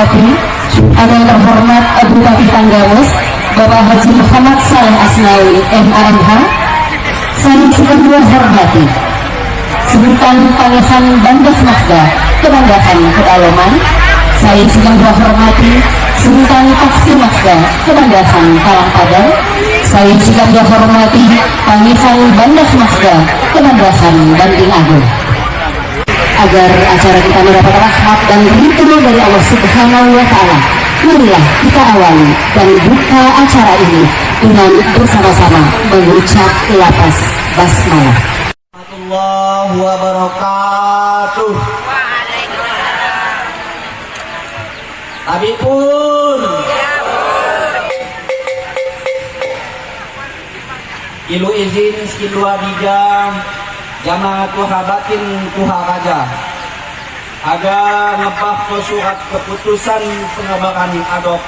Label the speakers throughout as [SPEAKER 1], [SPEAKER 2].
[SPEAKER 1] hormati ada yang terhormat Bupati Tanggamus Bapak Haji Muhammad Saleh Asnawi MAMH. Saya juga hormati sebutan Pangeran Bandas Masda Kebandakan Pedalaman. Saya juga hormati sebutan Taksi Masda Kebandakan Palangpadang. Saya juga hormati Pangeran Bandas Masda Kebandakan Banding Agung. Agar acara kita mendapat rahmat dan ridho dari Allah Subhanahu wa Ta'ala, marilah kita awali dan buka acara ini dengan bersama-sama mengucap lapas basmalah.
[SPEAKER 2] Warahmatullahi wabarakatuh. Abi pun ilu izin sekian 2 jam jamaah tuhabatin tuha raja agar ngebah ke surat keputusan pengembangan adok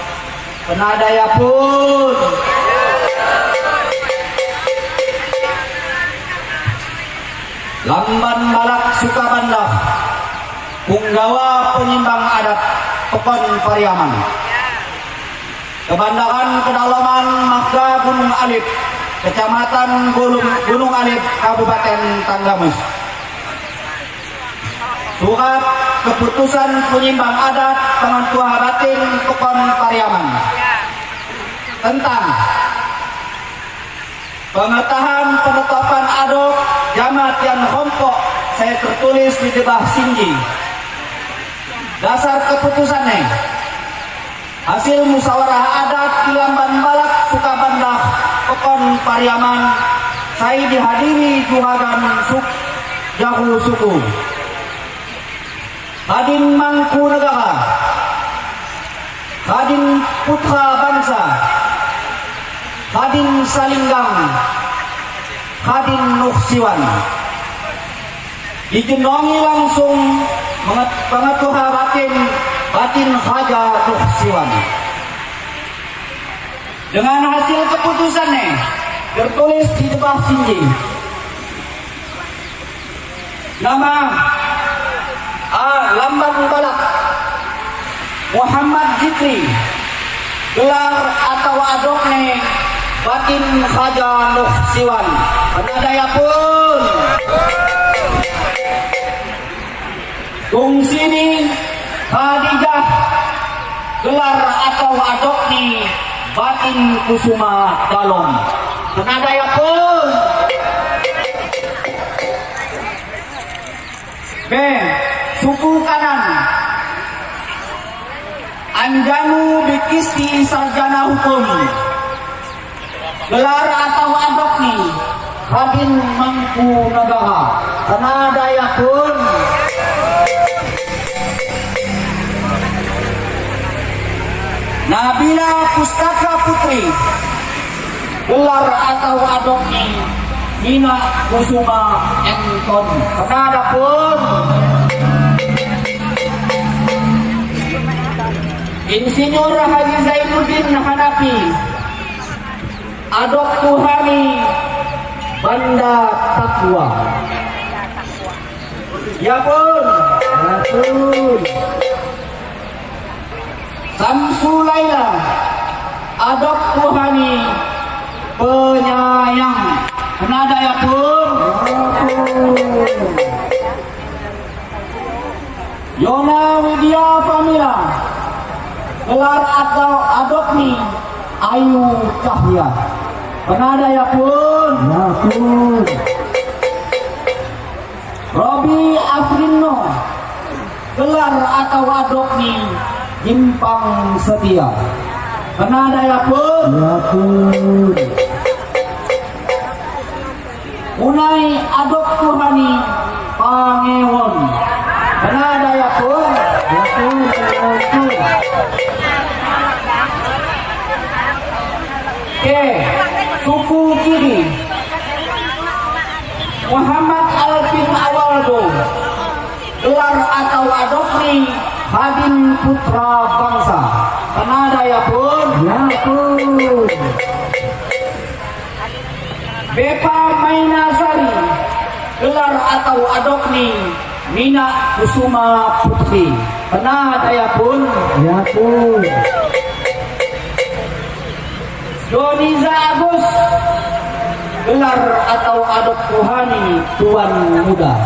[SPEAKER 2] penadaya pun Lamban Balak Sukabanda Punggawa Penyimbang Adat Pekon Pariaman Kebandakan Kedalaman Makda Gunung Alif Kecamatan Gunung Alif Kabupaten Tanggamus. Surat keputusan penyimbang adat Pengantua Batin Pekon Pariaman tentang pengetahuan penetapan adok jamat yang kompok saya tertulis di debah Singgi. Dasar keputusannya hasil musyawarah adat di Lamban Balak Sukabanda Pekon Pariaman. Saya dihadiri Juragan Jahu Suku Kadin Mangku Negara, Kadin Putra Bangsa, Kadin Salinggang, Kadin Nuksiwan. Dijenongi langsung Pengetua Batin Haja Nuksiwan. Dengan hasil keputusannya tertulis di debah Singgi. Nama Lamban Balak Muhammad Zikri, gelar atau adokne Batin Haja Nuksiwan. Penadaya pun Tungsini Khadijah, gelar atau adokni Batin Kusuma Dalom. Penadaya pun B. Suku kanan Anjanu Bikisti Sarjana Hukum, gelar atau adokni Kadin Mangku Negara. Penadaya pun Nabila Pustaka Putri, gelar atau adokni Nina Kusuma Enton. Penada pun Insinyur Haji Zainuddin Hanafi, adok Tuhani Banda Takwa. Ya pun Samsulaila, adok Tuhani Penyayang. Penadaya pun Yona Widya Famila, gelar atau adokni Ayu Cahya. Penadaya pun Robi Afrino, gelar atau adokni Jimpang Setia. Penadaya pun Unai adok Tuhani Pangewon. Penadaya pun Suku Kiri Muhammad Alvin Awaldo, gelar atau adokni Hadin Putra Bangsa. Penadaya pun Bepa Mainasari, gelar atau adokni Nina Kusuma Putri. Pernah daya pun.
[SPEAKER 3] Ya pun.
[SPEAKER 2] Doniza Agus. Gelar atau adat rohani Tuan Muda.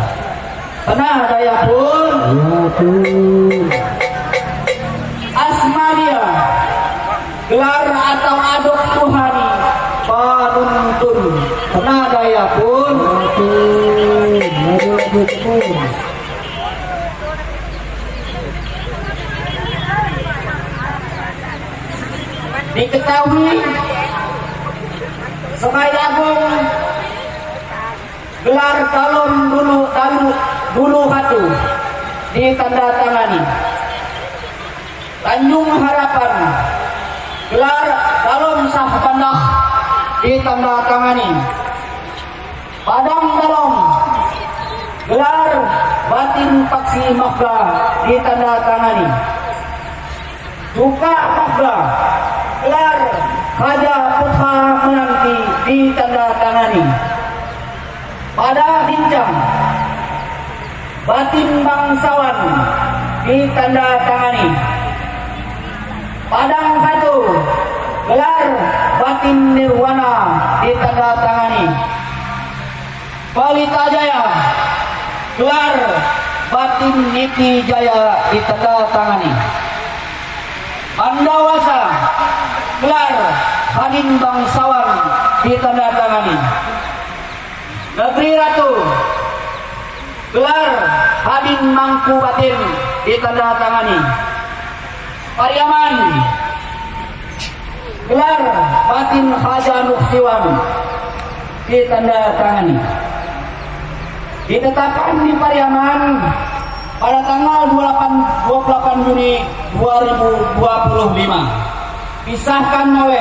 [SPEAKER 2] Pernah daya pun.
[SPEAKER 3] Ya pun.
[SPEAKER 2] Asmalia. Gelar atau adat rohani Panuntun. Pernah daya pun. Diketahui Semai Agung gelar calon dulu hatu ditandatangani. Tanjung Harapan gelar calon sah pandah ditandatangani. Padang Dalom gelar batin paksi Mahga ditandatangani. Suka Mahga gelar Raja Putra Menanti ditandatangani. Pada Bincang batin bangsawan ditandatangani. Padang Hatu gelar batin nirwana ditandatangani. Pelita Jaya gelar batin niti jaya ditandatangani. Andawasa gelar Hadin bangsawan ditandatangani. Negeri Ratu gelar Hadin Mangku Batin ditandatangani. Pariaman gelar Batin Haja Nuksiwan ditandatangani. Ditetapkan di Pariaman pada tanggal 28 Juni 2025. Disahkan oleh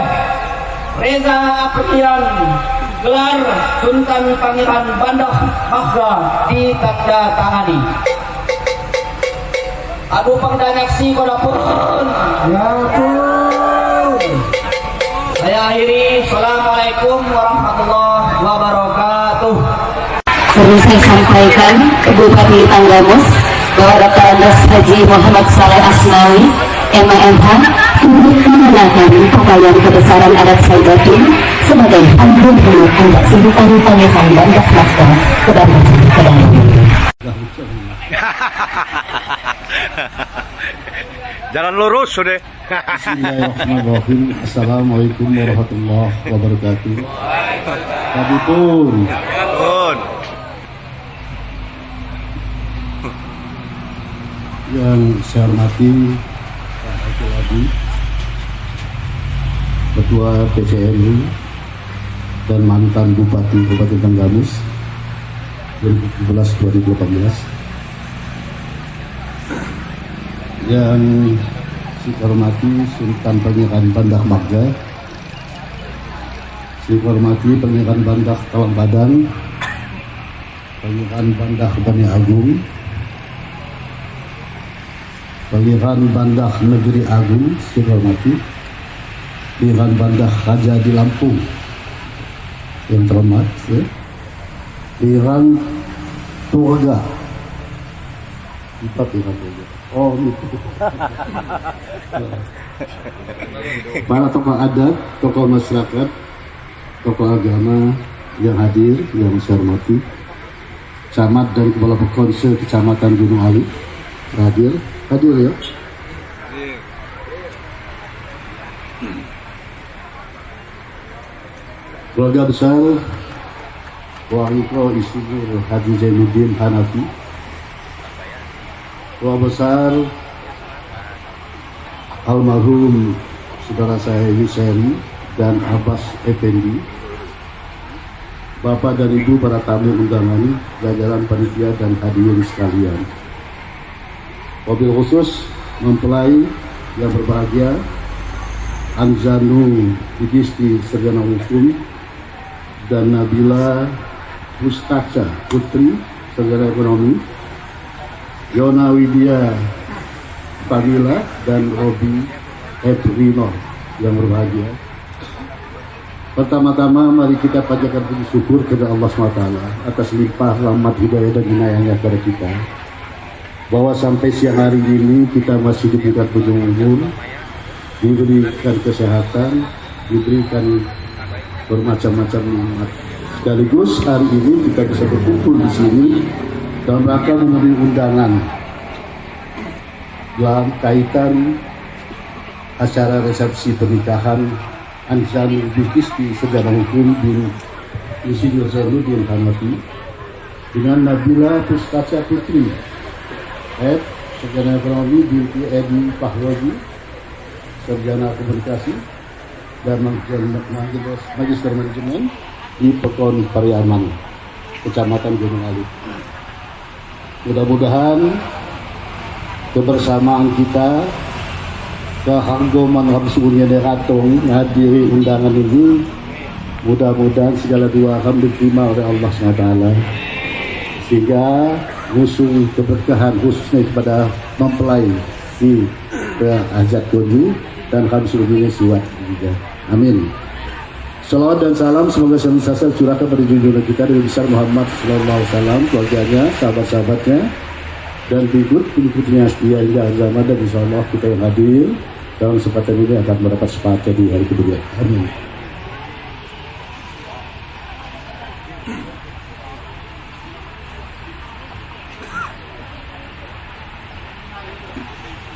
[SPEAKER 2] Reza Aprian gelar Sultan Pangeran Bandah Mahga ditandatangani. Adu pangdanyaksi kodapun.
[SPEAKER 3] Ya pun.
[SPEAKER 2] Saya akhiri. Assalamualaikum warahmatullahi wabarakatuh.
[SPEAKER 1] Perlu saya sampaikan ke Bupati Tanggamus bahwa Dr. Andes Haji Muhammad Saleh Asnawi MAMH mengenakan pakaian kebesaran adat Saibatun sebagai panggung adat sebutan Pangeran Bandah Mahga Kedamaian.
[SPEAKER 4] Jalan lurus sudah.
[SPEAKER 3] Bismillahirrahmanirrahim. Assalamualaikum warahmatullahi wabarakatuh. Tadi pun yang saya hormati Pak Haji Wadi, Ketua PCNU dan mantan Bupati Kabupaten Tanggamus 2017-2018. Yang saya hormati Sultan Pangeran Bandah Mahga, saya hormati Pangeran Bandah Kalang Badan, Pangeran Bandah Bani Agung, Pangeran Bandah Negeri Agung, saya hormati Pangeran Bandah Raja di Lampung yang terhormat, Pangeran Turga, empat Pangeran Turga. Oh itu. Para tokoh adat, tokoh masyarakat, tokoh agama yang hadir, yang saya hormati, camat dan kepala konsel Kecamatan Gunung Ali hadir ya. Keluarga besar Wahiko Istighfar Haji Zainuddin Hanafi, keluarga besar almarhum saudara saya Yuseri dan Abbas Effendi, Bapak dan Ibu para tamu undangan, jajaran panitia dan hadirin sekalian. Wabil khusus mempelai yang berbahagia Anzanu Idisti Sarjana Hukum dan Nabila Mustaca Putri Sarjana Ekonomi, Yona Widya Pamila dan Robi Edwino yang berbahagia. Pertama-tama mari kita panjatkan puji syukur kepada Allah SWT atas limpah rahmat hidayah dan inayahnya kepada kita. bahwa sampai siang hari ini kita masih diberikan panjang umur, diberikan kesehatan, diberikan bermacam-macam nikmat. Sekaligus hari ini kita bisa berkumpul di sini dalam rangka memenuhi undangan dalam kaitan acara resepsi pernikahan Anzanul Bikis di Sarjana Hukum bin Insinyur Zainuddin Hanafi dengan Nabila Puskaca Putri Sarjana Ekonomi binti Edi Pahwaji Sarjana Komunikasi dan Magister Manajemen di Pekon Pariaman, Kecamatan Gunung Alit. Mudah-mudahan kebersamaan kita kehanggoman habsunya deratong menghadiri undangan ini, mudah-mudahan segala dua akan diterima oleh Allah SWT, sehingga ngusung keberkahan khususnya kepada mempelai di hajat koni dan kami seluruhnya siwat juga. Amin. Salawat dan salam semoga senantiasa curahkan pada junjungan kita Nabi besar Muhammad SAW, keluarganya, sahabat-sahabatnya, dan pengikutnya setia hingga akhir zaman, dan insyaallah kita yang hadir dalam kesempatan ini akan mendapat sepakat di hari kedua. Amin.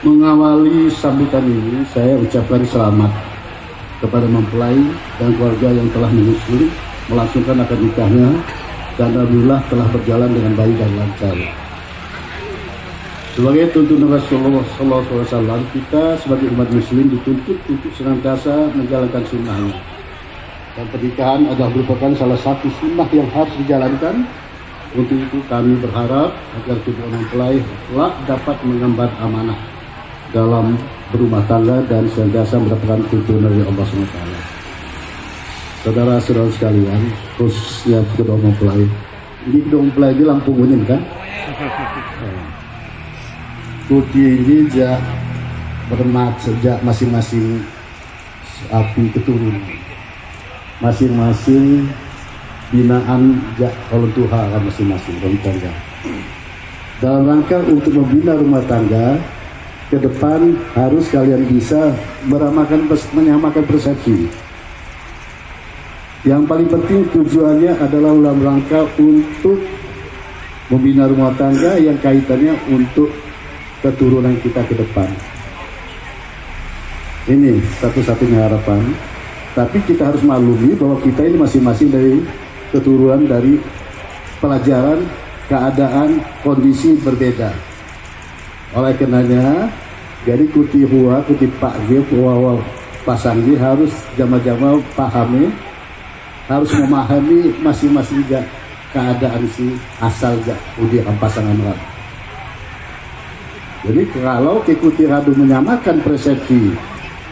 [SPEAKER 3] Mengawali sambutan ini, saya ucapkan selamat kepada mempelai dan keluarga yang telah menyusul melangsungkan akad nikahnya, dan alhamdulillah telah berjalan dengan baik dan lancar. Sebagai tuntunan Rasulullah SAW, kita sebagai umat muslim dituntut untuk senantiasa menjalankan sunnahnya. Dan pernikahan adalah merupakan salah satu sunnah yang harus dijalankan. Untuk itu kami berharap agar kedua mempelai kelak dapat mengemban amanah dalam berumah tangga dan senantiasa mendapatkan tuntunan dari Allah SWT. Saudara-saudara sekalian, khususnya kedua mempelai. Ini kedua mempelai di Lampung Unin kan? Putih ini bermat sejak masing-masing api keturunan, masing-masing binaan kalau Tuhan kan masing-masing rumah tangga. Dalam rangka untuk membina rumah tangga ke depan, harus kalian bisa menyamakan persepsi. Yang paling penting tujuannya adalah dalam rangka untuk membina rumah tangga yang kaitannya untuk keturunan kita ke depan. Ini satu-satunya harapan. Tapi kita harus maklumi bahwa kita ini masing-masing dari keturunan dari pelajaran, keadaan, kondisi berbeda. Oleh karenanya, jadi kuti pak dia pasanggi harus jama-jama pahami, harus memahami masing-masing keadaan si asal pasangan orang. Jadi kalau ikuti radu menyamakan persepsi,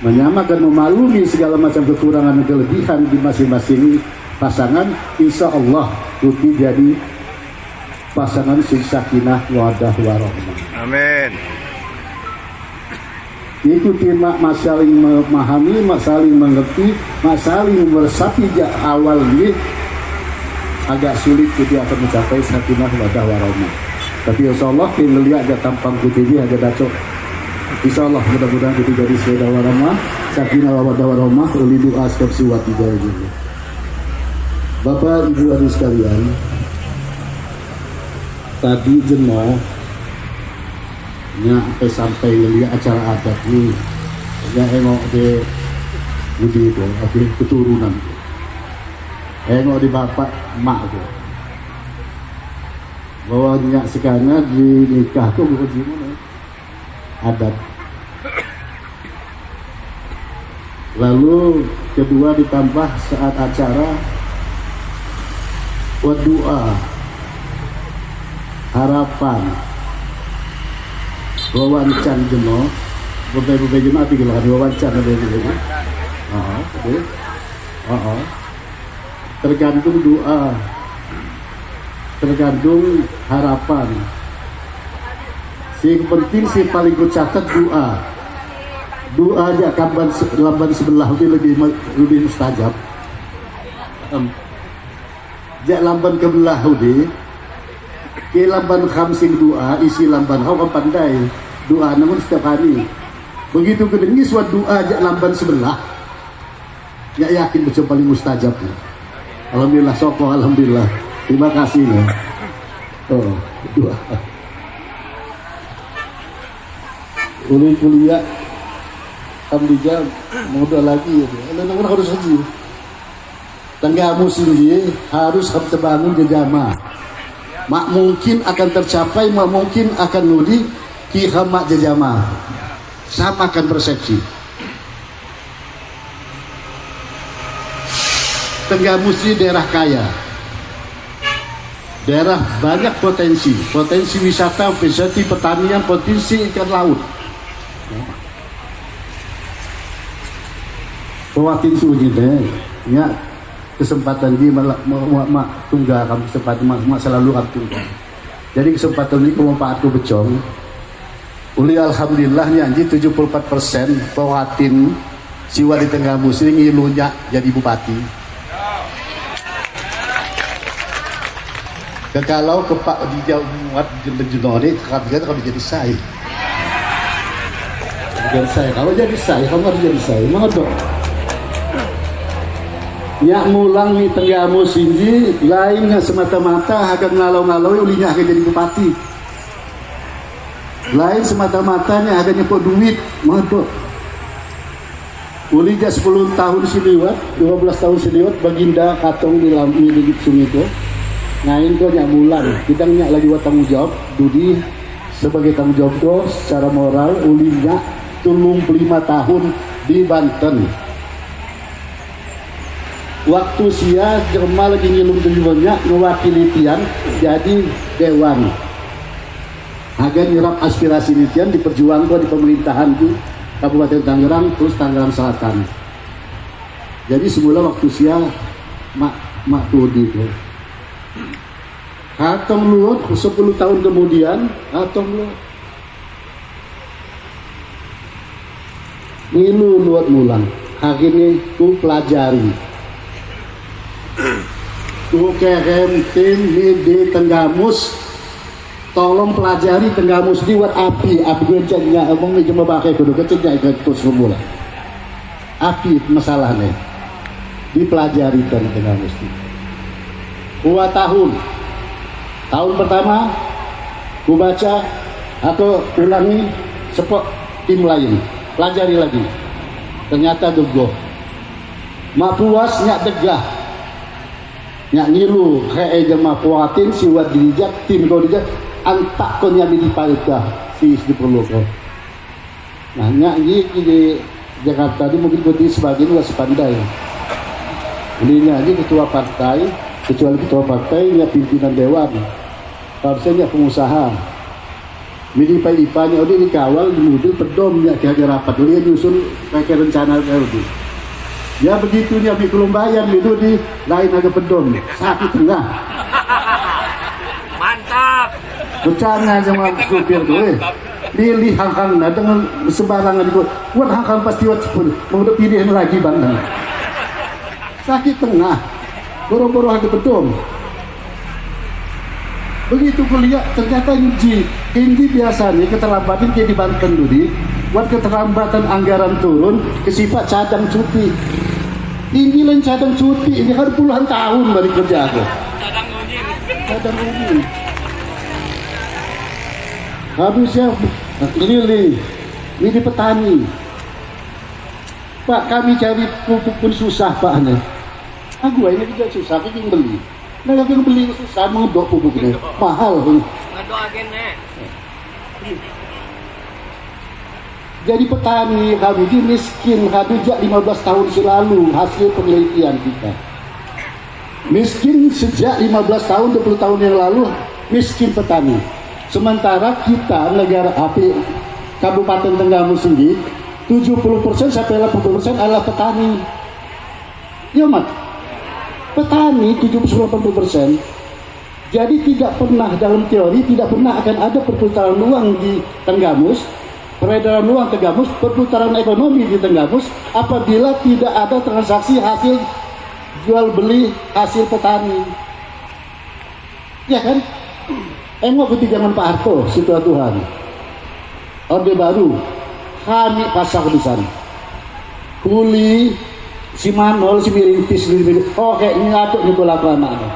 [SPEAKER 3] menyamakan memaklumi segala macam kekurangan dan kelebihan di masing-masing pasangan, insya Allah kuti jadi pasangan sakinah wadah warahmah.
[SPEAKER 4] Amin.
[SPEAKER 3] Ikuti mak saling memahami, mak saling mengerti, mak saling meresapi awal ini agak sulit kuti akan mencapai sakinah wadah warahmah. Tapi insya Allah kita lihat aja tampang putih ini agak dacok. Insya Allah mudah-mudahan kita jadi sepeda warahmah, sakinah wadah warahmah, uli doa sekap siwat tiga ini. Bapak Ibu adik sekalian, tadi jenuh sampai ngeliat acara adat ini, engok de budi itu, keturunan, engok di bapak mak itu. Bahwa sekarang di nikah tuh bukan gimana adat. Lalu kedua ditambah saat acara doa, harapan, wawancan jeno, beberapa jeno apa gila wawancan ada gitu. Tergantung doa, tergantung harapan. Si penting si paling kucatat doa. Doa aja kapan lamban sebelah lebih mustajab. Jak lamban kebelah Ke lamban khamsing doa, isi lamban kau kan pandai. Doa namun setiap hari. Begitu kedengis buat doa jak lamban sebelah. Ya yakin macam paling mustajab. Alhamdulillah soko, alhamdulillah. Terima kasih ya. Oh, doa. Kuliah Alhamdulillah mudah lagi ya. Anak-anak harus haji. Tanggamu sendiri harus terbangun jejama. Mak mungkin akan tercapai, mak mungkin akan nudi kihamak jejama. Samakan persepsi. Tanggamu sendiri daerah kaya. Daerah banyak potensi wisata, potensi pertanian, potensi ikan laut. Pewatin suji deh, ya kesempatan di mak tunggal kamu kesempatan mak selalu kamu tunggal. Jadi kesempatan ini kemanfaatku becong. Uli alhamdulillahnya anji 74% pewatin siwa di tengah musim ngilunya jadi bupati. Kalau kepak di jauh muat jenori kalau jadi saya. Jadi saya, kalau jadi saya, kamu harus jadi saya, mau dong. Ya mulang ni tenggamu sinji lainnya semata-mata akan ngalau-ngalau ulinya akan jadi bupati. Lain semata-matanya akan nyepok duit, mau ulinya 10 tahun siliwat, 12 tahun siliwat baginda katong di lampu di sungai itu. Ngain kau nyak mulang, kita nyak lagi buat tanggung jawab, Dudi sebagai tanggung jawab tu secara moral ulinya 35 tahun di Banten. Waktu sia jerma lagi ngilung tujuannya mewakili tian jadi dewan. Agar nyerap aspirasi tian diperjuangkan di pemerintahan di Kabupaten Tangerang terus Tangerang Selatan. Jadi semula waktu sia mak Tudi itu. Katong luot 10 tahun kemudian katong luot ngilu luot mulang. Hari ini ku pelajari. Ku kerem tim di Tenggamus, tolong pelajari Tenggamus di buat api gejanya omong ni cuma pakai kudu kecilnya ikut terus semula. Api masalahnya dipelajari Tenggamus di 2 tahun. Tahun pertama ku baca atau ulangi sepok tim lain, pelajari lagi. Ternyata gegoh. Mak puas nyak degah. Nyak ngilu kayak jemaah puatin si wad dijak tim kau dijak antak kau nyak dipaitah si diperlukan. Nah nyak di Jakarta ini mungkin berarti sebagian luas pandai. Ini nyak ketua partai, kecuali ketua partai nyak pimpinan dewan. Harusnya pengusaha. Mini ipanya udah dikawal di mobil pedom nyak kira-kira rapat. Dia nyusun kayak rencana LD. Ya begitunya di Kelumbayan itu di lain agak pedon sakit tengah
[SPEAKER 4] Mantap.
[SPEAKER 3] bercanda sama supir gue pilih hang-hang dengan sembarangan itu buat hang-hang pasti pun mau udah pilihan lagi bandang sakit tengah boro-boro agak pedon begitu kuliah ternyata ini biasanya keterlambatan kayak di Banten dulu buat keterlambatan anggaran turun kesifat cadang cuti tinggi lain cadang cuti ini kan puluhan tahun balik kerja aku cadang uji habisnya keliling ini petani Pak kami cari pupuk pun susah Pak aneh aku ini juga susah aku ingin beli nah yang beli susah mengedok pupuk ini mahal ngedok agennya. Jadi petani kami miskin kami sejak 15 tahun selalu hasil penelitian kita. Miskin sejak 15 tahun 20 tahun yang lalu miskin petani. Sementara kita negara api Kabupaten Tenggamus sendiri 70% sampai 80% adalah petani. Ya mat. Petani 70-80%. Jadi tidak pernah dalam teori tidak pernah akan ada perputaran uang di Tenggamus. Peredaran uang Tenggamus, perputaran ekonomi di Tenggamus apabila tidak ada transaksi hasil jual beli hasil petani. Ya kan? Engok ketika zaman Pak Harto, situ Tuhan. Orde Baru, kami pasak di sana. Kuli, si Manol, si Mirintis, oke ini ngatuk di bola anak.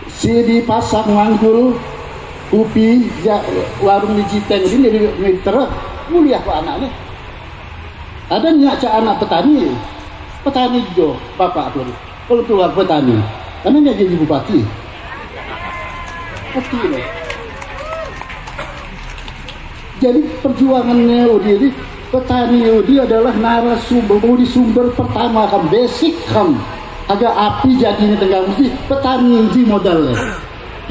[SPEAKER 3] Si di pasak manggul, Upi, warung di Jiteng ini dari terus mulia Pak anaknya. Ada nyak anak petani jo, bapak tuh. Kalau keluar petani, karena dia jadi bupati. Kecil. Jadi perjuangannya Udi ini, petani Udi adalah narasumber, sumber pertama kan, basic kan, agak api jadinya tengah mesti petani ini modalnya.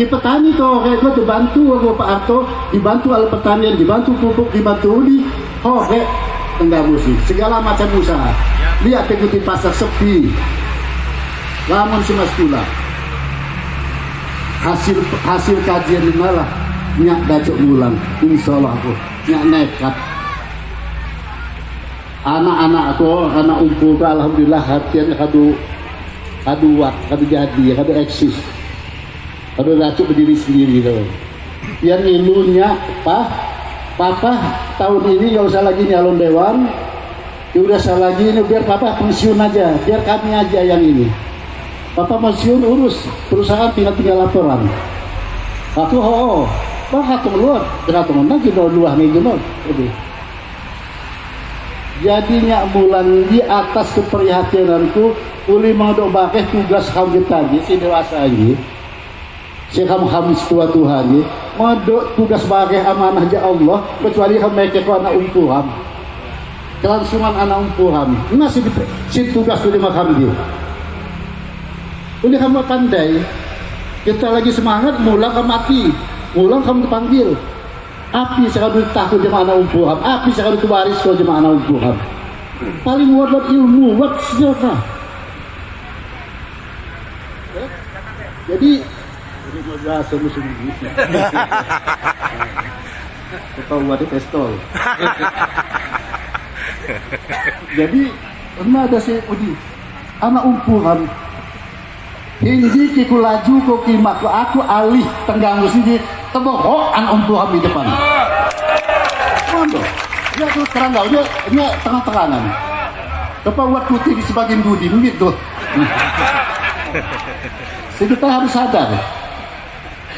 [SPEAKER 3] Di petani tuh kayak gue dibantu sama Pak Harto, dibantu alat pertanian, dibantu pupuk, dibantu Udi, kayak tengah musik, segala macam usaha. Lihat ikuti pasar sepi, lamun si Mas Kula. Hasil kajian di malah nyak dacok bulan, insya Allah aku nyak nekat. Anak-anak aku, anak umpu itu alhamdulillah hatian kadu jadi, kadu eksis, kadu dacok berdiri sendiri gitu. Yang ilunya papa tahun ini gak usah lagi nyalon dewan, ya udah salah lagi ini biar papa pensiun aja, biar kami aja yang ini. Papa pensiun urus perusahaan tinggal laporan. Aku bahkan keluar, teman lagi luah nih gitu. Jadinya bulan di atas keprihatinanku, uli mengedok bakeh tugas kamu tadi, si dewasa ini, si kamu tua Tuhan ini, mengedok tugas bakeh amanah ja Allah, kecuali kamu mekek anak umpuham, kelangsungan anak umpuham, masih si tugas di makam dia. Udah kamu pandai, kita lagi semangat, mulang kamu mati, mulang kamu dipanggil. Api sekali takut jemaah anak umpuham, api sekali kebaris kau jemaah anak umpuham. Paling buat ilmu, buat sejarah. Jadi, ini bahasa musuh ini. Kita buat pistol. Jadi, pernah ada si Udi, anak umpuham. Hindi kiku laju ko kimak ko aku alih tenggang sini teboh an umpuham di depan. Mando, dia tuh terang gak, dia tengah-tengahan. Kepa buat putih di sebagian budi gitu. Jadi kita harus sadar.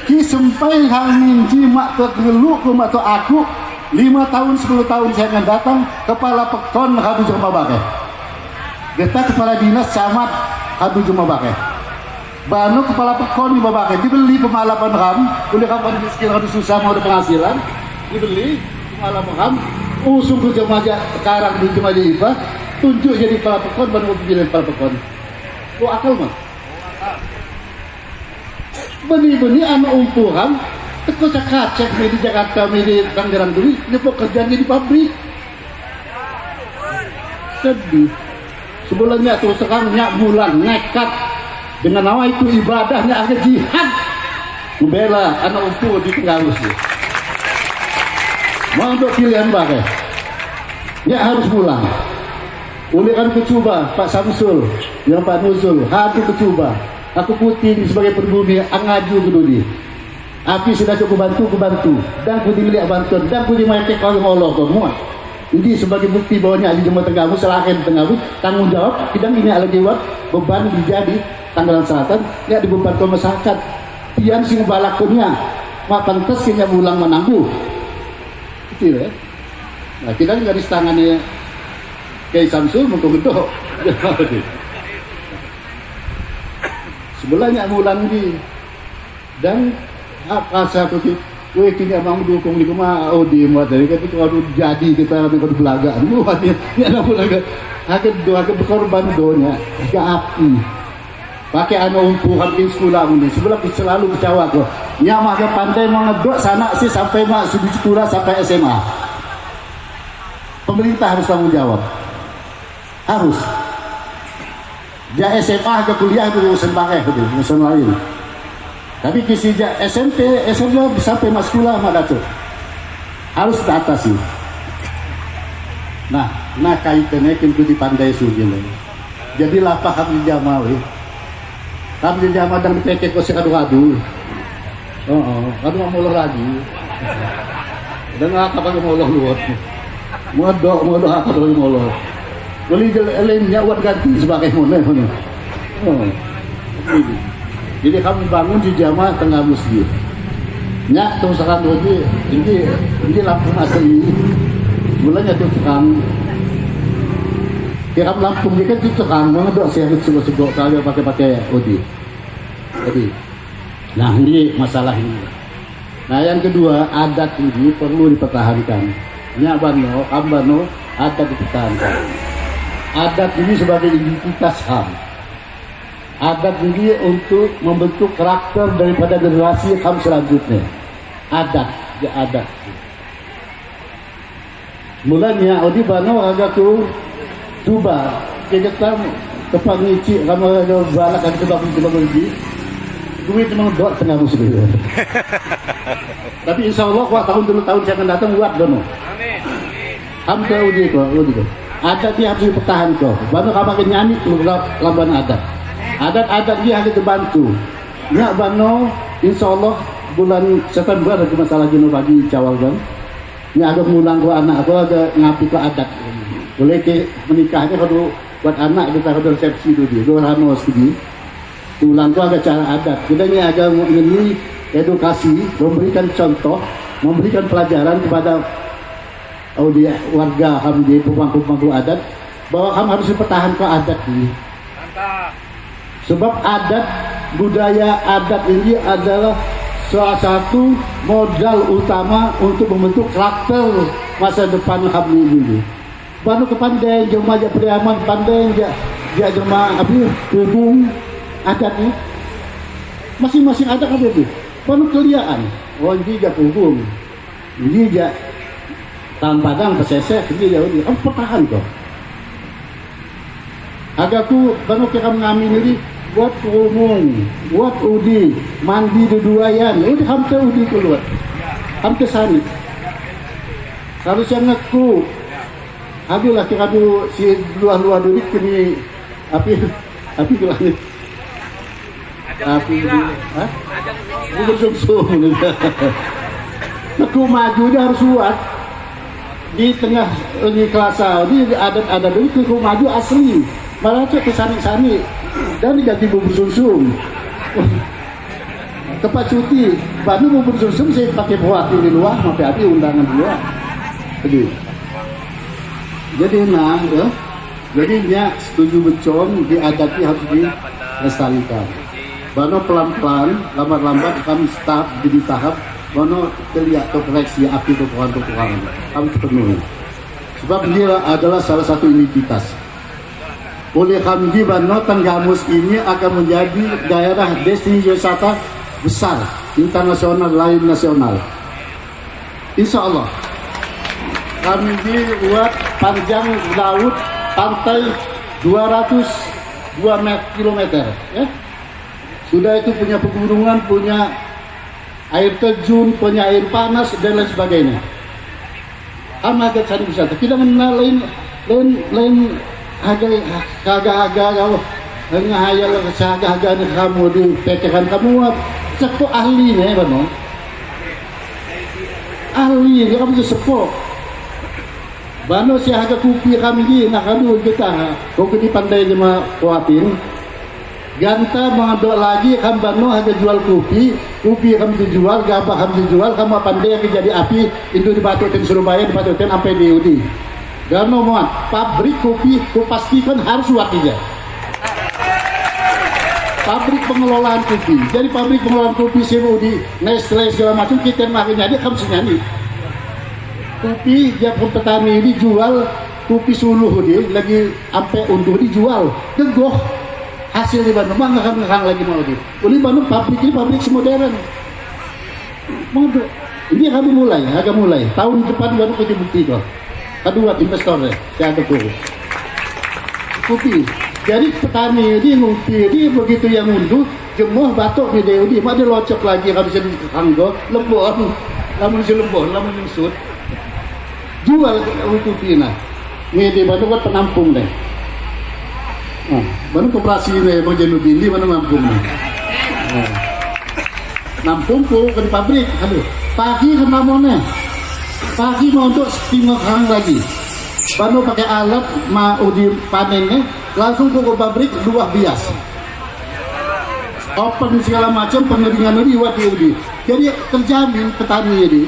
[SPEAKER 3] Ki sampai hal minji mak ke geluk mak to aku 5 tahun 10 tahun saya akan datang kepala pekon hadu joma bakeh. Kita kepala dinas camat hadu joma bakeh. Banu kepala pekon di babakan dibeli pemalapan ram, udah kapan miskin harus susah mau ada penghasilan, dibeli pemalapan ram, usung ke jemaah sekarang di jemaah IPA, tunjuk jadi kepala pekon, baru pilih kepala pekon. Lu akal mah? Benih-benih anak umpuhan, teko cek di Jakarta, di Tangerang dulu, ini pekerjaan di pabrik. Sedih. Sebelumnya terus sekarang nyak bulan nekat. Dengan nama itu ibadahnya ada jihad membela anak umpu di Tenggalus. Mau untuk pilihan bagai ya harus pulang. Oleh kan kecuba Pak Samsul yang Pak Nuzul hadu kecuba aku putih sebagai pribumi angaju kedudi api sudah cukup bantu dan ku dilihat bantuan dan ku dimaikai kalau Allah semua ini sebagai bukti bahwa di Jemaah Tenggalus selain Tenggalus tanggung jawab kita ini lagi buat beban dijadi Tangerang Selatan ya dibeban ke masyarakat pian sing balakunnya mak pantas kenya ulang menangguh gitu ya. Nah kita garis tangannya Kiai Samsul mentok-mentok sebelahnya bulan di dan apa saya putih gue tidak mau mendukung di rumah di materi kan itu kalau jadi kita nanti kalau belagaan buat ya anak belaga agak doa berkorban doanya agak api pakai anu umpuhan di sekolah ini sebelah selalu kecewa kok nyamah ke pandai mengedok sana sih sampai mak sudi sekolah sampai SMA pemerintah harus tanggung jawab harus ja SMA ke kuliah itu urusan pakai itu urusan lain tapi kisi ja SMP sampai mak sekolah mak datuk harus diatasi nah kaitannya kan itu dipandai sudah jadi lapah kami jamawi kami jamaah dan dipekek kau sekadu-kadu Kan mau moloh lagi. Dan ngakak kan moloh luot. Mau doa kalau moloh. Boleh lainnya buat ganti sebagai mulai. Jadi kami bangun di jamaah tengah masjid. Nyak terus sekarang ini Lampung asli. Mulanya tuh tukang. Kira Lampung ini kan itu tukang mengaduk saya segok kali pakai Odi. Nah ini masalah ini. Nah yang kedua, adat ini perlu dipertahankan. Nyak Bano, Ambano, adat dipertahankan. Adat ini sebagai identitas HAM. Adat ini untuk membentuk karakter daripada generasi HAM selanjutnya. Adat. Mulanya Odi Bano agak tu coba kita tempat ngicik kamu ada balak kan coba pergi. Duit memang dot tengah musuh. Tapi insya Allah tahun saya akan datang buat Bano. Amin. Hamka Udi kok. Adat dia harus dipertahankan. Bano kamu akan nyanyi lamban adat. Adat dia harus dibantu. Nyak Bano insya Allah bulan September ada masalah jenuh bagi cawal kan. Ini ada mengulang ke anak aku ada ngapi ke adat. Boleh ke menikahnya kalau buat anak kita ada resepsi dulu. Dua ramos gitu. Ulang itu ada cara adat. Kita ini agak ini edukasi, memberikan contoh, memberikan pelajaran kepada warga HAM di pemangku adat bahwa HAM harus dipertahankan adat ini. Sebab adat, budaya adat ini adalah salah satu modal utama untuk membentuk karakter masa depan HAM ini. Baru kepandai jemaah Priaman, pandai jemaah hubung adatnya masing-masing adat apa itu penuh keliaan jika punggung jika tanpadang pesesek jika kan pertahan kok agakku baru kita mengambil diri buat umum buat udi mandi duduayan udah hampir udi keluar hampir sani harusnya ngaku adulah kita si luar duit kini api gelangit tapi bersungsung aku maju dia harus kuat di tengah ini kelasa ini adat itu aku maju asli malah cek kesani dan diganti bubur sumsum tempat cuti baru bubur sumsum saya pakai buat di luar sampai api undangan di luar jadi jadinya setuju bencong di adatnya harus dilestarikan. Bano pelan-pelan, lambat-lambat kami start jadi tahap Bano terlihat koreksi api kekurangan kami penuhi. Sebab dia adalah salah satu identitas. Oleh kami Bano Tenggamus ini akan menjadi daerah destinasi wisata besar internasional lain nasional. Insya Allah kami buat panjang laut pantai 202 kilometer. Ya? Sudah itu punya pegunungan, punya air terjun, punya air panas dan lain sebagainya. Kami agak cari wisata. Kita mengenal lain agak ngahayal agak kamu di pecahan kamu sepo ahli nih Bano. Ahli dia kamu sepo. Bano si agak kupi kami di nak kami kita. Kau di pandai jema kuatin. Ganta mengaduk lagi kan Bano harga jual kopi kami dijual, gabah kami dijual, kamu pandai yang jadi api itu dibatutin Surabaya, dibatutin sampai di Udi. Gano muat pabrik kopi, ku pastikan harus buat dia. Pabrik pengelolaan kopi, jadi pabrik pengelolaan kopi Udi, Nestle segala macam kita makanya dia kamu senyanyi. Kopi dia pun petani ini jual kopi suluh dia lagi sampai unduh dijual, gegoh. Hasil di Bandung nggak lagi mau lagi. Oleh Bandung pabrik ini pabrik modern. Modern. Ini kami agak mulai. Tahun depan baru kita bukti kok. Kedua investor saya ada kopi. Jadi petani ini ngumpi ini begitu yang unduh jemuh batuk di Dewi, dia locok lagi kami jadi kanggo lembon, lamun si lembon, lamun nyusut. Jual kopi nah. Ini di Bandung buat penampung deh. Mana koperasi ini Bang Janudin di mana Lampung? nampungku ke di pabrik, aduh, pagi ke mamone, pagi mau untuk setengah kang lagi, baru pakai alat mau di panennya, langsung ke pabrik luar biasa, open segala macam pengeringan liwat di, jadi terjamin petani ini,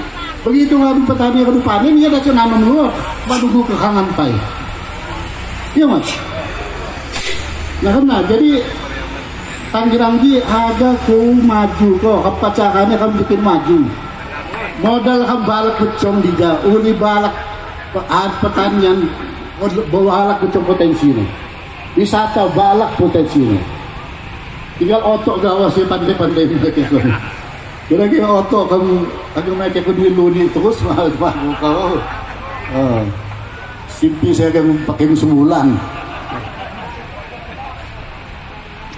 [SPEAKER 3] begitu ngadu petani ngadu panen, dia ada nanam luar, baru ke kangan pai, iya mas, nah karena jadi Tangeranggi ada ku maju kok, kepacakannya kamu bikin maju. Modal kamu balak kecong diga, uli balak pertanian, balak kecong potensi ini. Wisata balak potensi ini. Tinggal otok gawas ya pandai-pandai mereka itu. Kira-kira otok kamu mereka kedua terus mahal kau. Simpi saya akan pakai sebulan.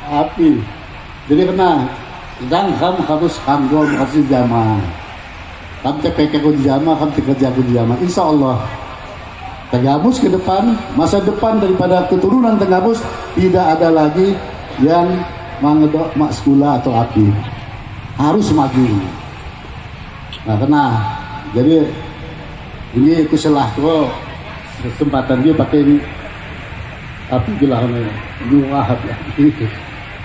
[SPEAKER 3] Api, jadi kena, dan kamu harus kanggol kasih jamaah. Kamu TPK ku jamaah, kamu kerja ku jamaah. Insya Allah, Tenggamus ke depan, masa depan daripada keturunan Tenggamus tidak ada lagi yang mengedok mak sekolah atau api. Harus maju. Nah, kena, jadi ini kuselah kok kesempatan dia pakai api bilang nyuah ya.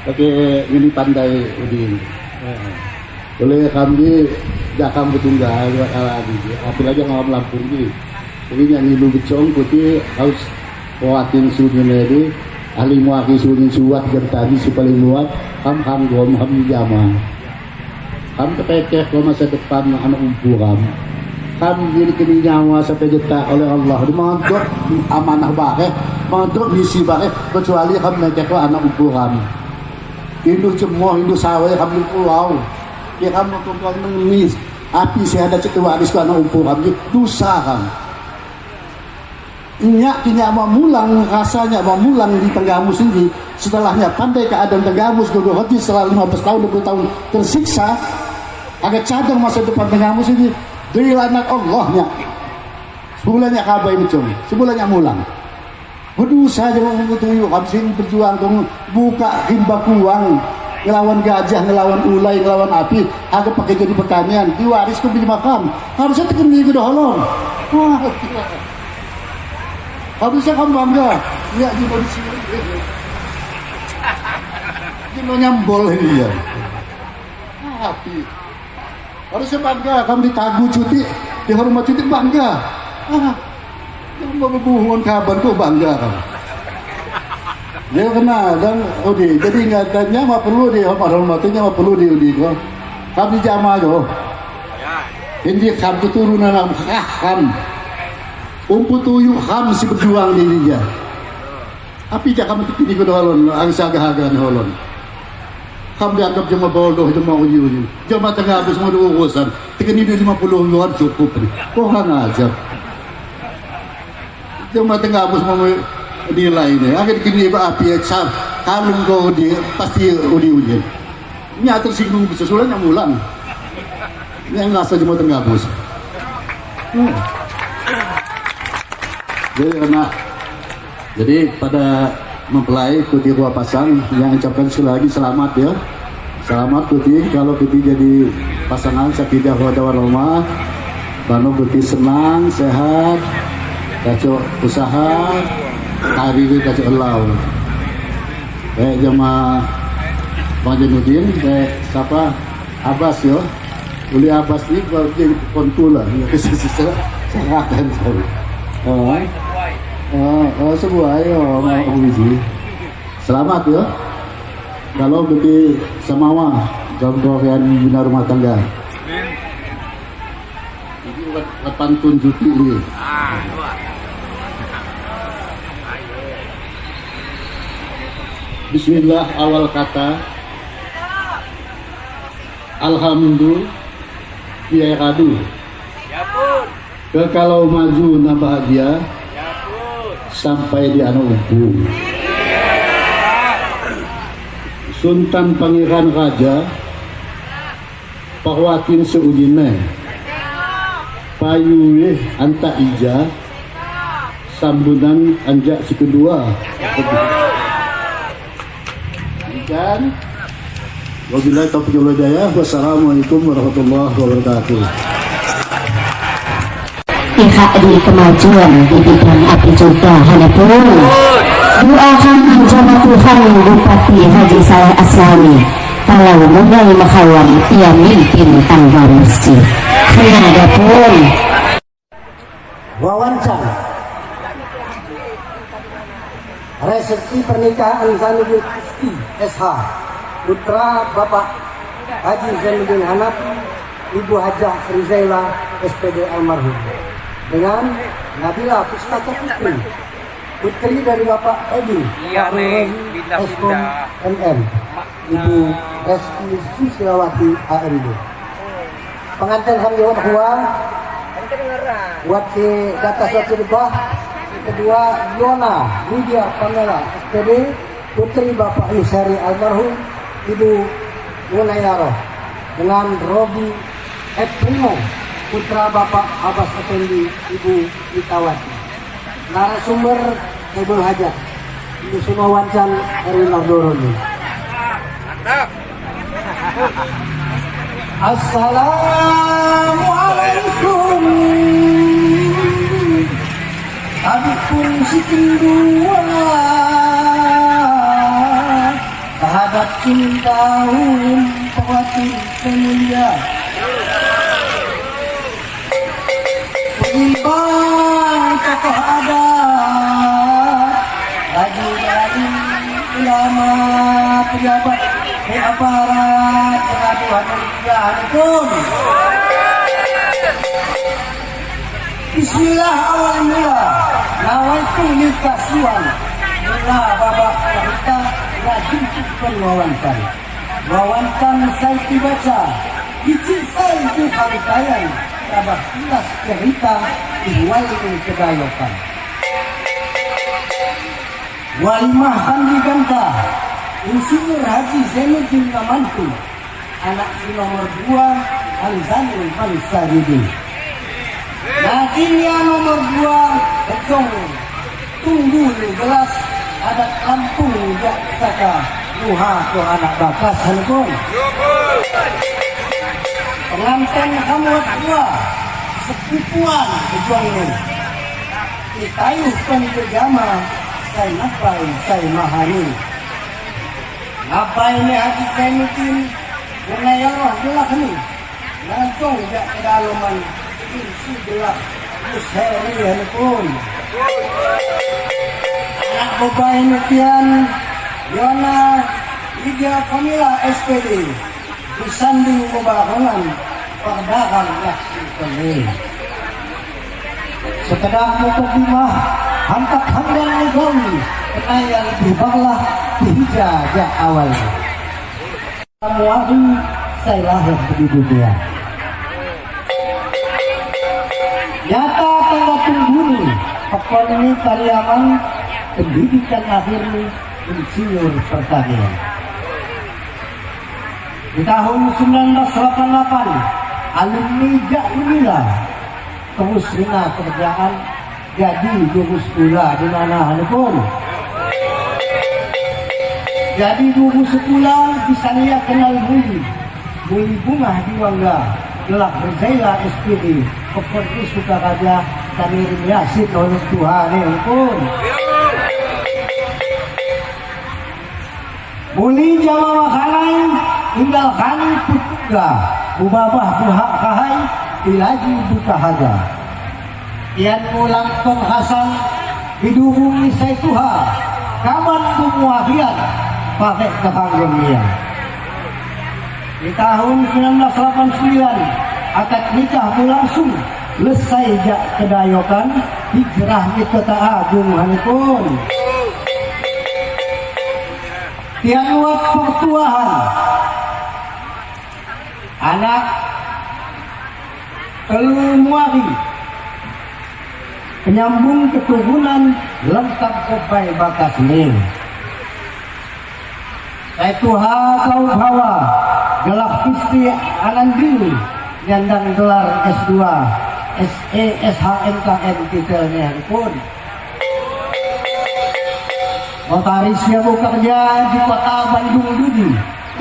[SPEAKER 3] Pakai ini pandai udin. Boleh kami jakam betunggal buat lagi. Apalagi ngawam Lampung ni. Ini yang nilu becong putih harus kuatin sunyi lagi. Ahli muaki sunyi suat gertani supaya muat. Ham gom ham jama. Ham kepekeh ke masa depan anak umpu ham. Ham diri kini nyawa sampai jeta oleh Allah. Dimantuk amanah bakeh, mantuk misi bakeh. Kecuali ham mekeh ke anak umpu ham. Hindu cemoh, Hindu sawah, kami pulau. Ya kamu tumpang mengemis. Api saya ada cetu waris karena umpuh kami dosa kan. Nyak mau mulang rasanya mau mulang di Tenggamus ini. Setelahnya pandai keadaan Tenggamus gogo hati setelah 15 tahun 20 tahun tersiksa. Agak cadang masa depan Tenggamus ini. Dari anak Allahnya. Sebulannya kabai macam, sebulannya mulang. Berdosa aja mau tuyul, habis ini berjuang dong buka rimba kuang, ngelawan gajah, ngelawan ulai, ngelawan api, agak pakai jadi pertanian, diwaris ke beli makam, harusnya tekan minggu doholong. Wah, harusnya kamu bangga, lihat di bawah sini, ini nyambol ini ya, api, harusnya bangga, kamu ditagu cuti, dihormat cuti bangga. Yang berhubungan kabar tuh bangga kan. Dia kena dan udi. Jadi ingatannya mah perlu di hormatinya mah perlu di udi kok. Kami jamaah yo. Ini kami turunan ham. Umpu tuyu ham si berjuang di dia. Api jak kami tikini ko dolon ang sagahagan holon. Kami dianggap cuma bodoh cuma uyu. Cuma Tenggamus mau diurusan. Tikini 50 luar cukup. Kok ngajak. Cuma Tenggamus mau nilai ini. Akhir kini api sar kalung kau di pasti udi. Ini tersinggung sesuatu yang mulang. Ini nggak saja mau Tenggamus. Jadi pada mempelai kuti dua pasang yang ucapkan sekali lagi selamat ya. Selamat kuti kalau kuti jadi pasangan sakidah warahmah. Bano kuti senang, sehat. Kacau usaha hari ini kacau elau jamaah Bang Janudin siapa Abbas yo uli Abbas ini kalau jadi kontula serahkan sebuah ayo mau biji selamat yo kalau bagi samawa gambar bina rumah tangga ini buat pantun juti ini. Bismillah awal kata Alhamdulillah biaya kadu kalau maju na bahagia sampai di anu umpu Sultan Pangeran Raja Pahwatin seujine payu anta ija sambunan anjak si kedua dan Wabillahi taufiq wal hidayah. Wassalamualaikum warahmatullahi wabarakatuh.
[SPEAKER 1] Pihak di kemajuan di bidang api juga hanapun doakan menjadi Tuhan Bupati Haji Saleh Asnawi kalau mulai makhawan ia mimpin tangga masjid hanapun
[SPEAKER 5] wawancara resepsi pernikahan Zainuddin Isti SH putra Bapak Haji Zainuddin Hanaf Ibu Hajah Rizaila SPD almarhum dengan Nabila Pustaka Putri putri dari Bapak Edi Eskom MM Ibu Reski Susilawati AMD pengantin sambil bahwa buat ke data suatu debah kedua Yona Lydia Pamela SPD putri Bapak Yusari almarhum Ibu Munayaro dengan Robi Primo putra Bapak Abbas Effendi Ibu Itawati narasumber Ibu Hajat Ibu Sumawancan Erwin Nardoroni. Assalamualaikum Adikun si kedua terhadap cinta Pawati semulia Pengibang tokoh adat lagi ulama pejabat aparat pengaturan pun Bismillah awal mula nawaitu nikah suan mula babak kita rajin pengawankan wawankan saya dibaca icin saya itu haritayan tabah jelas cerita diwali kedayokan walimah handi ganta Insinyur Haji Zainuddin Namantu anak nomor 2 Alzanul Mansaridi Nakinya nomor 2 Kecong tunggu gelas adat Lampung Jaksaka Nuha tu anak bakas hanpun pengantin hamut 2 sepupuan kejuang ini ditayuh penjama saya napai saya mahani apa ini Haji Zainuddin Munayaro gelak ini langsung jak kedalaman isi gelak Musheri hanpun anak bapak ini kian Yona Lydia Pamela SPD disanding kebarangan perdagang yakin kembali sekedar mukadimah hantak handal legawi kenayang berubahlah dihijajah awalnya Muahi saya lahir di dunia nyata tangga tungguni ekonomi Pariaman pendidikan akhirnya insinyur pertanian di tahun 1988 alumni Jakmila terus rina kerjaan jadi gugus pula di mana pun jadi gugus pula bisa lihat kenal Muli bunga di Wangga gelap Rizaila SPD peperti suka raja kami Yasin oleh Tuhan pun Muli Jawa Makalai tinggal kani putuga ubabah buhak kahai dilaju buka haga Ian mulang Tong Hasan hidupung isai Tuha kaman bumuahian pakai kepanggungnya di tahun 1989 akad nikah berlangsung lesai jak kedayokan hijrah di kota agung hanpun tian luat pertuahan anak telu muari penyambung keturunan lengkap kopai bakas ning saya tuha kau bawa gelap Fisti Anandini nyandang gelar S2 SE SHMKN titelnya pun notaris yang bekerja di kota Bandung Dudi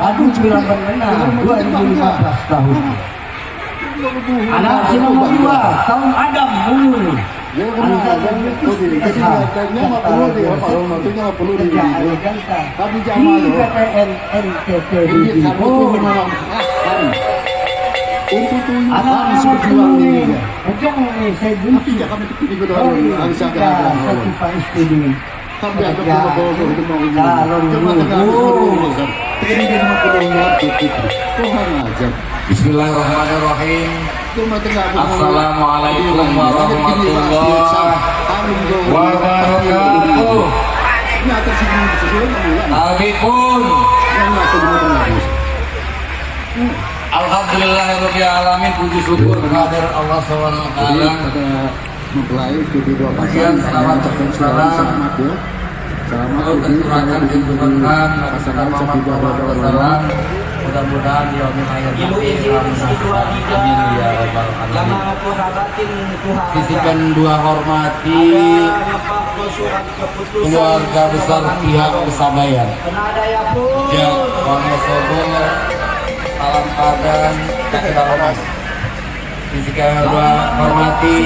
[SPEAKER 5] Aduh bilang benar 2015 tahun. Anak si nomor 2 tahun Adam Munir.
[SPEAKER 3] Ya benar, jadi katanya mah perlu dia, kalau maksudnya mah perlu dia. Tapi jangan malu.
[SPEAKER 5] PTN NTT
[SPEAKER 3] Ini kamu tuh memang khaskan. Untuk tuh harus berjuang ini.
[SPEAKER 5] Ujung ini saya
[SPEAKER 3] Tapi
[SPEAKER 5] benci.
[SPEAKER 3] jangan dipilih kedua harus ada.
[SPEAKER 5] Sertifikat studi.
[SPEAKER 3] Sampai ada bodoh itu mau ini. Cuma tengah ini dia mau keluar itu. Tuhan aja.
[SPEAKER 6] Bismillahirrahmanirrahim.
[SPEAKER 3] Cuma tengah.
[SPEAKER 6] Assalamualaikum warahmatullahi wabarakatuh.
[SPEAKER 3] Ini atas sini sebelum
[SPEAKER 6] Albikun.
[SPEAKER 3] yang masuk di
[SPEAKER 6] Alhamdulillahirrahmanirrahim. Puji syukur kehadirat Allah SWT.
[SPEAKER 3] pada mempelai kedua
[SPEAKER 6] Kemudian
[SPEAKER 3] pasangan
[SPEAKER 6] selamat
[SPEAKER 3] ya. Selamat
[SPEAKER 6] Untuk tercurahkan keberkahan
[SPEAKER 3] pasangan
[SPEAKER 6] Muhammad
[SPEAKER 3] tidak ada
[SPEAKER 6] SAW. Mudah-mudahan di yaumil akhir amin ya rabbal alamin. Sisikan dua hormati keluarga besar pihak Pesadaian. Ya, Wonosobo, Alam Padang, Kedalaman. Sisikan dua hormati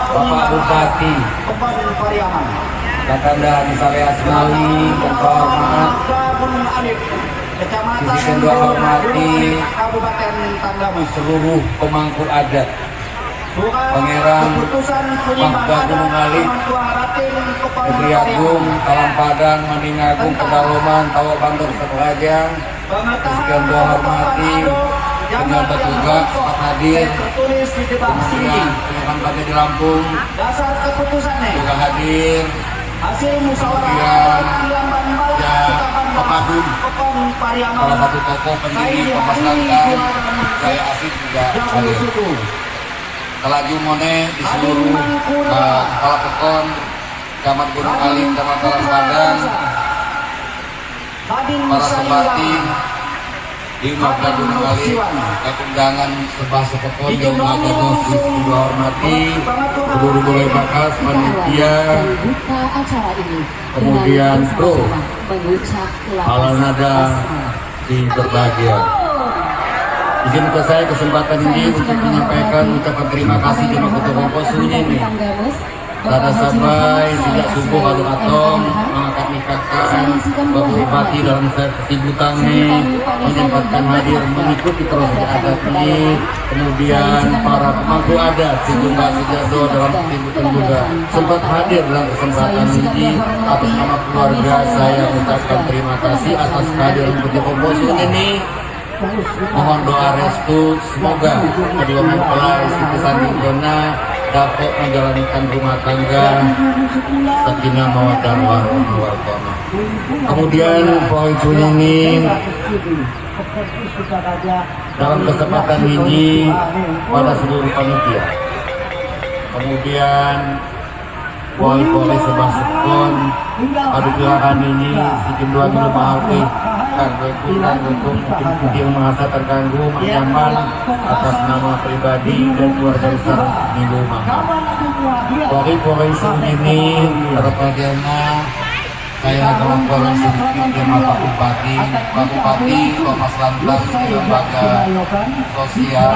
[SPEAKER 6] Bapak Bupati Kakanda Nisale Asnawi, yang terhormat sisikan dua hormati
[SPEAKER 2] Kabupaten Tanggamus,
[SPEAKER 6] seluruh pemangku adat Pangeran Mahkota Gunung Alik, Putri Agung, Talang Padang, Maning Agung, Pedalaman, Tawa Bantor, Setelajang. Sisikan dua hormati penyambat tugas Pak Hadir, kemudian penyambatnya di Lampung
[SPEAKER 2] dasar keputusannya
[SPEAKER 6] juga hadir,
[SPEAKER 2] hasil musyawarah
[SPEAKER 6] kemudian ya Pak Agung, salah satu tokoh pendiri pemasaran saya asik juga hadir. Kelaju Mone di seluruh kepala pekon, Camat Gunung Alik, Camat Talang Padang, para sebati di Mahkota Gunung Alik, undangan sebah sepekon yang mengajar dua hormati seluruh boleh bakas panitia,
[SPEAKER 1] Buka acara ini
[SPEAKER 6] kemudian
[SPEAKER 1] dengan
[SPEAKER 6] pro
[SPEAKER 1] bersama-sama mengucap
[SPEAKER 6] ala nada di berbahagia. Izinkan saya kesempatan ini untuk menyampaikan ucapan terima kasih di Ketua Komposunya ini. Pada sampai sejak subuh lalu atom mengangkat nikahkan Bapak Bupati dalam kesibukan ini menyempatkan hadir mengikuti proses adat ini, kemudian para pemangku adat sejumlah sejado dalam kesibukan juga sempat hadir dalam kesempatan ini. Atas nama keluarga saya ucapkan terima kasih atas kehadiran Ketua Komposunya ini. Mohon doa restu, semoga kedua mempelai Siti Sandigona dapat menjalankan rumah tangga sakinah mawaddah warahmah. Kemudian poin ini dalam kesempatan ini pada seluruh panitia. Kemudian poin sebah sekon adu pilihan ini sikin dua minggu mahal untuk mungkin merasa terganggu, nyaman atas nama pribadi dan keluarga besar Minggu Mahal. Poin ini terpakainya saya dalam poin sedikit dengan Pak Bupati, Pak Mas Lantas, lembaga sosial,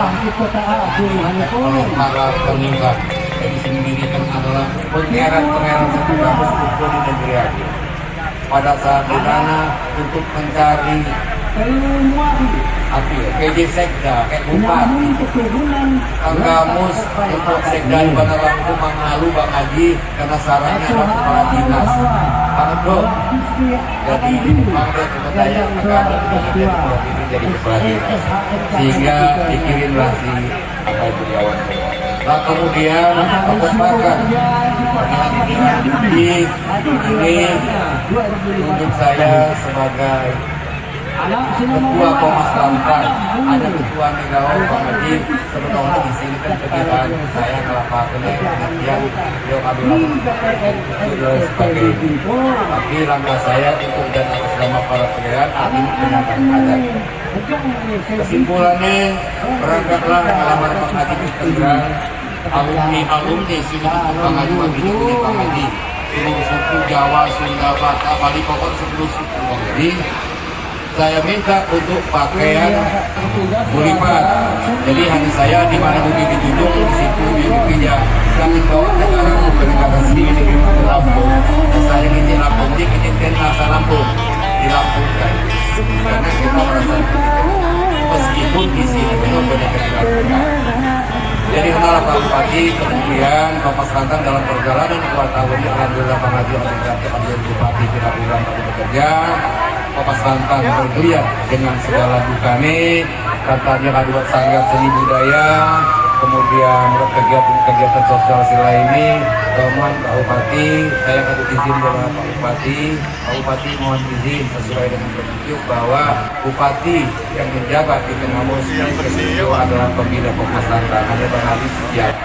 [SPEAKER 6] para peningkat. Jadi sendiri kan adalah pengeran secara kumpul di negeri Aceh. Pada saat di sana untuk mencari PJ Sekda, Bupati, Tanggamus, untuk Sekda di Bandar Lampung, Mangalu, Bang Haji, karena sarannya adalah kepala dinas. Bangdo, jadi Bangdo kemudian Tanggamus ini jadi kepala dinas, sehingga dikirimlah si apa itu Jawa. Nah kemudian kesempatan ini untuk saya sebagai Ketua Komnas Lantas, ada Ketua Negara Pak Haji, sebetulnya di sini kan kegiatan saya kelapaknya yang beliau ambil sebagai tapi langkah saya untuk dan atas nama para penyelenggara ini penyampaian adat. Kesimpulannya berangkatlah halaman Pak Haji di Tangerang, alumni sini Pak Haji Pak Haji seluruh suku Jawa, Sunda, Batak, Bali, pokoknya seluruh suku. Jadi saya minta untuk pakaian berlipat. Jadi hanya saya di mana bumi dijunjung di situ dipijak. Kami bawa negara ke negara sendiri di Lampung. Saya ingin Lampung di kejadian asal Lampung dilampungkan. Karena kita merasa meskipun di sini memang banyak kekurangan. Jadi itulah Pak Bupati, kemudian Bapak Selatan dalam perjalanan 2 tahun ini alhamdulillah pengajuan menjadi Bupati tidak kurang tapi bekerja. Bapak Selatan bergeliat dengan segala dukane, katanya kadua sanggar seni budaya, kemudian kegiatan sosial sila ini. Mohon Pak Bupati, saya akan izin dengan Pak Bupati. Pak Bupati mohon izin sesuai dengan petunjuk bahwa Bupati yang menjabat di tengah musim itu adalah pembina Bapak Selatan, ada Bang Haji Setiap.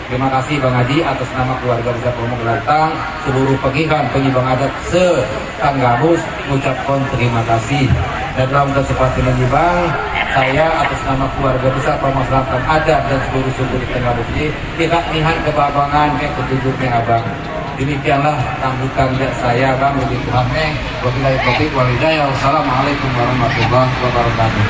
[SPEAKER 6] Terima kasih Bang Haji atas nama keluarga besar Pomo Gelantang, seluruh pengihan penyibang adat se-Tanggamus mengucapkan terima kasih. Dan dalam kesempatan ini Bang, saya atas nama keluarga besar Pomo Gelantang adat dan seluruh suku di Tanggamus ini tidak nihan kebabangan petunjuknya Abang. Demikianlah sambutan saya Bang, lebih Tuhan wabillahi taufiq wal hidayah. Wassalamualaikum warahmatullahi wabarakatuh.